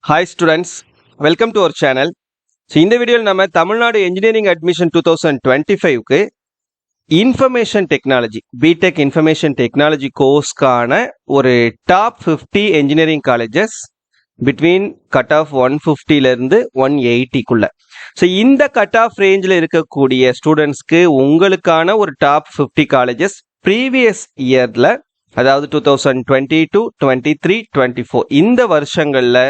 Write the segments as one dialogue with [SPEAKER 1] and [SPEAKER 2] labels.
[SPEAKER 1] Hi students, welcome to our channel. இந்த வீடியோவில் நம்ம தமிழ்நாடு இன்ஜினியரிங் அட்மிஷன் 2025க்கு information technology BTech information technology கோர்ஸ்க்கான ஒரு top 50 engineering colleges between cut off 150லேருந்து 180க்குள்ள. ஸோ இந்த கட் ஆஃப் ரேஞ்சில் இருக்கக்கூடிய ஸ்டூடெண்ட்ஸ்க்கு உங்களுக்கான ஒரு டாப் 50 காலேஜஸ் ப்ரீவியஸ் இயரில், அதாவது 2022, 23, 24 இந்த வருஷங்களில்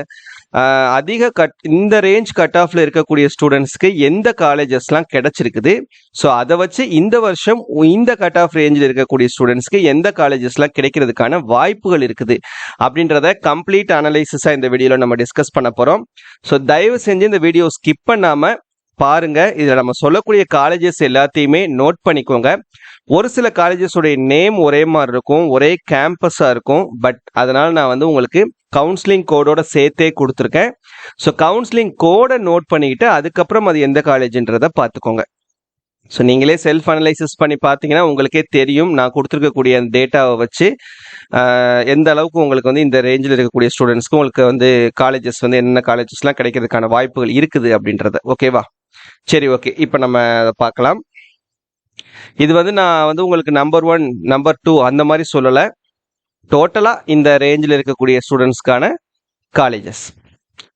[SPEAKER 1] அதிக இந்த ரேஞ்ச் கட் ஆஃப்ல இருக்கக்கூடிய ஸ்டூடெண்ட்ஸ்க்கு எந்த காலேஜஸ்லாம் கிடைச்சிருக்குது, ஸோ அதை வச்சு இந்த வருஷம் இந்த கட் ஆஃப் ரேஞ்சில் இருக்கக்கூடிய ஸ்டூடெண்ட்ஸ்க்கு எந்த காலேஜஸ்லாம் கிடைக்கிறதுக்கான வாய்ப்புகள் இருக்குது அப்படின்றத கம்ப்ளீட் அனலைசிஸாக இந்த வீடியோவில் நம்ம டிஸ்கஸ் பண்ண போகிறோம். ஸோ தயவு செஞ்சு இந்த வீடியோ ஸ்கிப் பண்ணாமல் பாருங்க. இதில் நம்ம சொல்லக்கூடிய காலேஜஸ் எல்லாத்தையுமே நோட் பண்ணிக்கோங்க. ஒரு சில காலேஜஸோடைய நேம் ஒரே மாதிரி இருக்கும், ஒரே கேம்பஸாக இருக்கும், பட் அதனால் நான் உங்களுக்கு கவுன்சிலிங் கோடோட சேர்த்தே கொடுத்துருக்கேன். ஸோ கவுன்சிலிங் கோடை நோட் பண்ணிக்கிட்டு அதுக்கப்புறம் அது எந்த காலேஜ்ன்றதை பார்த்துக்கோங்க. ஸோ நீங்களே செல்ஃப் அனலைசிஸ் பண்ணி பார்த்தீங்கன்னா உங்களுக்கே தெரியும், நான் கொடுத்துருக்கக்கூடிய அந்த டேட்டாவை வச்சு எந்த அளவுக்கு உங்களுக்கு இந்த ரேஞ்சில் இருக்கக்கூடிய ஸ்டூடெண்ட்ஸ்க்கு உங்களுக்கு காலேஜஸ் என்னென்ன காலேஜஸ்லாம் கிடைக்கிறதுக்கான வாய்ப்புகள் இருக்குது அப்படின்றத. ஓகேவா? சரி, ஓகே. இப்போ நம்ம அதை பார்க்கலாம். இது நான் உங்களுக்கு நம்பர் 1, நம்பர் 2 அந்த மாதிரி சொல்லலை, டோட்டலாக இந்த ரேஞ்சில் இருக்கக்கூடிய ஸ்டூடெண்ட்ஸ்க்கான காலேஜஸ்.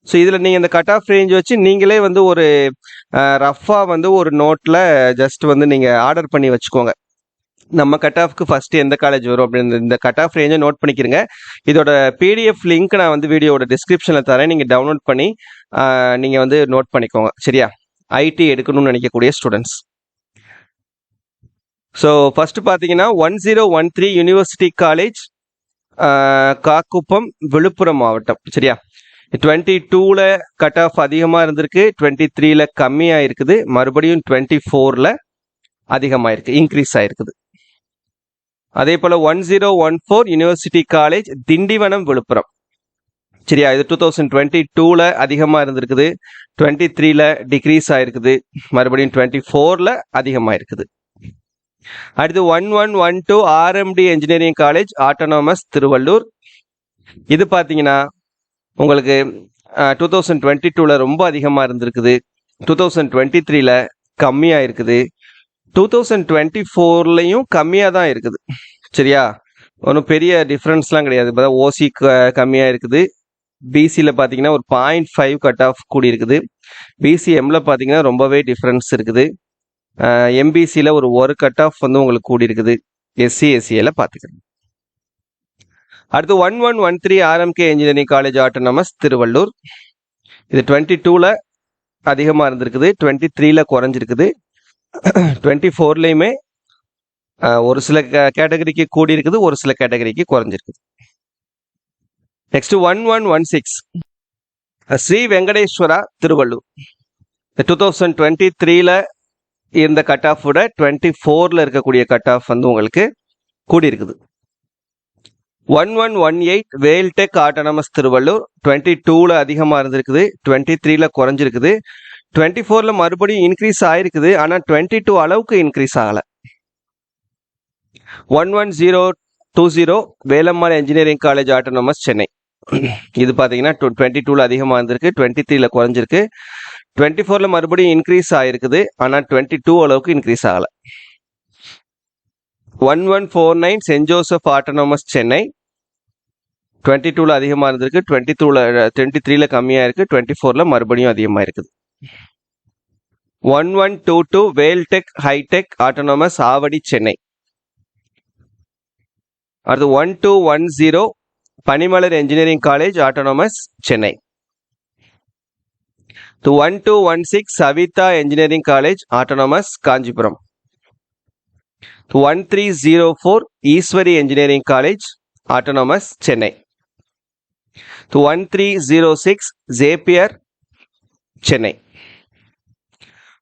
[SPEAKER 1] ஸோ இதில் நீங்கள் இந்த கட் ஆஃப் ரேஞ்ச் வச்சு நீங்களே ஒரு ரஃபாக ஒரு நோட்டில் ஜஸ்ட் நீங்கள் ஆர்டர் பண்ணி வச்சுக்கோங்க. நம்ம கட் ஆஃப்க்கு ஃபஸ்ட்டு எந்த காலேஜ் வரும் அப்படின்னு இந்த கட் ஆஃப் ரேஞ்சை நோட் பண்ணிக்கிறங்க. இதோட பிடிஎஃப் லிங்க் நான் வீடியோட டிஸ்கிரிப்ஷனில் தரேன், நீங்கள் டவுன்லோட் பண்ணி நீங்கள் நோட் பண்ணிக்கோங்க. சரியா? ஐடி எடுக்கணும்னு நினைக்கக்கூடிய ஸ்டூடெண்ட்ஸ். ஸோ ஃபஸ்ட்டு பார்த்தீங்கன்னா 1013 யூனிவர்சிட்டி காலேஜ், காக்குப்பம், விழுப்புரம் மாவட்டம். சரியா? 22ல் கட் ஆஃப் அதிகமாக இருந்திருக்கு, 23ல் கம்மியாக இருக்குது, மறுபடியும் 24ல் அதிகமாக இருக்குது, இன்க்ரீஸ் ஆகிருக்குது. அதே போல் 1014 யூனிவர்சிட்டி காலேஜ், திண்டிவனம், விழுப்புரம். சரியா? இது 2022ல் அதிகமாக இருந்திருக்குது, 23ல் டிக்ரீஸ் ஆகிருக்குது, மறுபடியும் 24ல் அதிகமாக இருக்குது. அடுத்து 1112 RMD engineering college, autonomous, Tiruvallur. இது பார்த்தீங்கன்னா உங்களுக்கு 2022ல் ரொம்ப அதிகமாக இருந்திருக்குது, 2023ல் கம்மியாக இருக்குது, 2024லையும் கம்மியாக தான் இருக்குது. சரியா? ஒன்றும் பெரிய டிஃப்ரென்ஸ்லாம் கிடையாது. இப்போ தான் ஓசி கம்மியாக இருக்குது, பிசியில் பார்த்தீங்கன்னா ஒரு 0.5 கட் ஆஃப் கூடி இருக்குது, பிசிஎம்மில் பார்த்தீங்கன்னா ரொம்பவே டிஃப்ரென்ஸ் இருக்குது, எம்பிசியில் ஒரு கட் ஆஃப் உங்களுக்கு கூடி இருக்குது, எஸ்சிஎஸ்சியில் பார்த்துக்கிறேன். அடுத்து 1113 RMK engineering college, autonomous, Tiruvallur. இது 22ல் அதிகமாக இருந்திருக்குது, 23ல் குறைஞ்சிருக்குது, 24லையுமே ஒரு சில கேட்டகரிக்கு கூடி இருக்குது, ஒரு சில கேட்டகரிக்கு குறைஞ்சிருக்குது. நெக்ஸ்ட் 1116 ஸ்ரீ வெங்கடேஸ்வரா, திருவள்ளூர். 2023ல் இருந்த கட் ஆஃப் விட 24ல் இருக்கக்கூடிய கட் ஆஃப் உங்களுக்கு கூடி இருக்குது. 1118 வேல்டெக் ஆட்டோனமஸ், திருவள்ளூர். 22ல் அதிகமாக இருந்திருக்குது, 23ல் குறைஞ்சிருக்குது, 24ல் மறுபடியும் இன்க்ரீஸ் ஆயிருக்குது, ஆனால் 22 அளவுக்கு இன்க்ரீஸ் ஆகலை. 11020 Velammal engineering college, autonomous, Chennai. இது பார்த்தீங்கன்னா 22ல் அதிகமாக இருந்திருக்கு, 23ல் குறைஞ்சிருக்கு, 24ல் மறுபடியும் இன்க்ரீஸ் ஆயிருக்குது, ஆனால் 22 அளவுக்கு இன்க்ரீஸ் ஆகலை. 1149 சென்ட் ஜோசப் ஆட்டோனமஸ், சென்னை. 22ல் அதிகமாக இருந்திருக்கு, 23ல் கம்மியாக இருக்கு, 24ல் மறுபடியும் அதிகமாக இருக்குது. 1122 வேல்டெக் ஹைடெக் ஆட்டோனமஸ், ஆவடி, சென்னை. அடுத்து 1210 Panimalar engineering college, autonomous, Chennai. 1216 Saveetha engineering college, autonomous, Kanchipuram. 1304 Easwari engineering college, autonomous, Chennai. 1306 Jeppiaar, Chennai.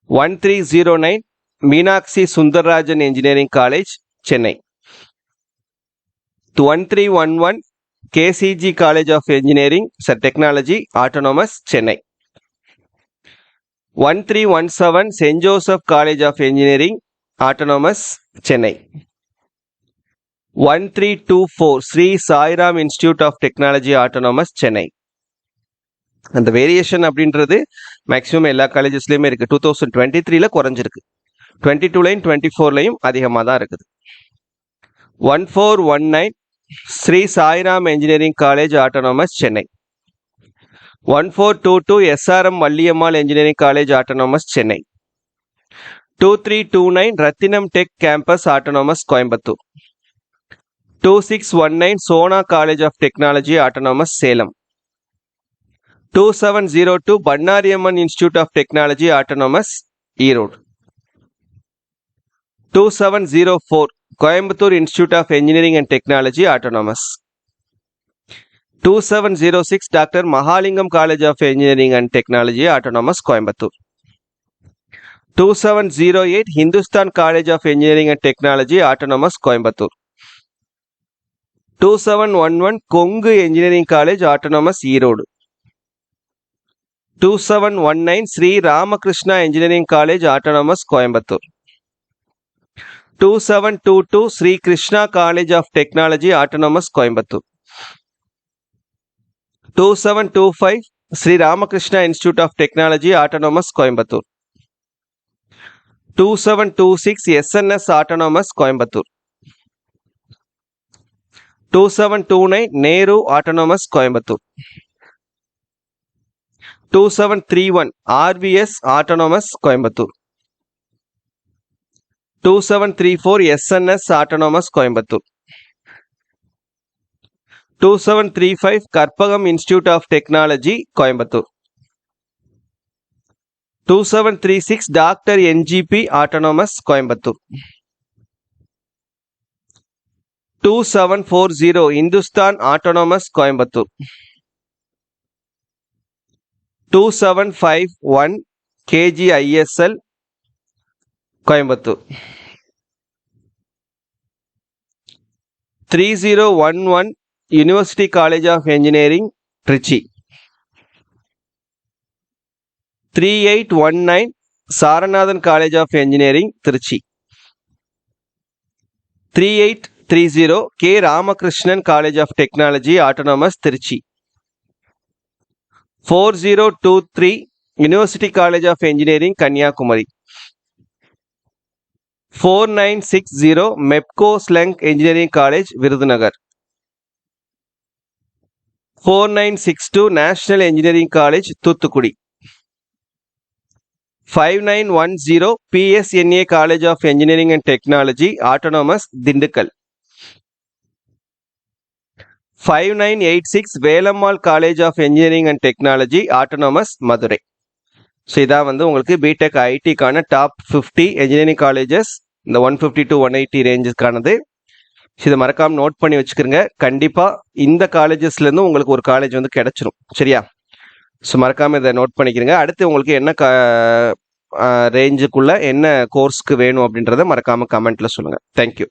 [SPEAKER 1] 1309 Meenakshi Sundararajan engineering college, Chennai. 1311 KCG college of engineering technology, autonomous, Chennai. 1317 Saint Joseph college of engineering, autonomous, Chennai. 1324 Sri Sairam institute of technology, autonomous, Chennai. அந்த variation அப்படின்றது மேக்ஸிமம் எல்லா காலேஜஸ்லையுமே இருக்குது. 2023 குறைஞ்சிருக்கு, 22லையும் 24லையும் அதிகமாக தான் இருக்குது. 1419 Sri Sairam engineering college autonomous Chennai. 1422 SRM Valliammai engineering college autonomous Chennai. 2329 Rathinam tech campus autonomous Coimbatore. 2619 Sona college of technology autonomous Salem. 2702 Bannariamman institute of technology autonomous Erode. 2704 Coimbatore institute of engineering and technology autonomous. 2706 doctor Mahalingam college of engineering and technology autonomous Coimbatore. 2708 Hindusthan college of engineering and technology autonomous Coimbatore. 2711 Kongu engineering college autonomous Erode. 2719 Sri Ramakrishna engineering college autonomous Coimbatore. 2722 Sri Krishna college of technology autonomous Coimbatore. 2725 Sri Ramakrishna institute of technology autonomous Coimbatore. 2726 SNS autonomous Coimbatore. 2729 Nehru autonomous Coimbatore. 2731 RVS autonomous Coimbatore. 2734 SNS autonomous Coimbatore. 2735 Karpagam institute of technology Coimbatore. 2736 doctor NGP autonomous Coimbatore. 2740 Hindusthan autonomous Coimbatore. 2751 KGISL Coimbatore. 3011 university college of engineering Trichy. 3819 Saranathan college of engineering Trichy. 3830 K Ramakrishnan college of technology autonomous Trichy. 4023 university college of engineering Kanyakumari. 4960 Mepco Schlenk engineering college Virudhunagar. 4962 national engineering college Thoothukudi. 5910 PSNA college of engineering and technology autonomous Dindigul. 5986 Velammal college of engineering and technology autonomous Madurai. So இதான் வந்து உங்களுக்கு BTech ஐடிக்கான top 50 engineering colleges இந்த 150 to 180 ரேஞ்சஸ்க்கானது. இதை மறக்காமல் note பண்ணி வச்சுக்கிறங்க. கண்டிப்பாக இந்த காலேஜஸ்லேருந்து உங்களுக்கு ஒரு காலேஜ் வந்து கிடைச்சிரும். சரியா? ஸோ மறக்காமல் இதை நோட் பண்ணிக்கிறங்க. அடுத்து உங்களுக்கு என்ன ரேஞ்சுக்குள்ளே என்ன கோர்ஸ்க்கு வேணும் அப்படின்றத மறக்காமல் கமெண்ட்டில் சொல்லுங்கள். தேங்க்யூ.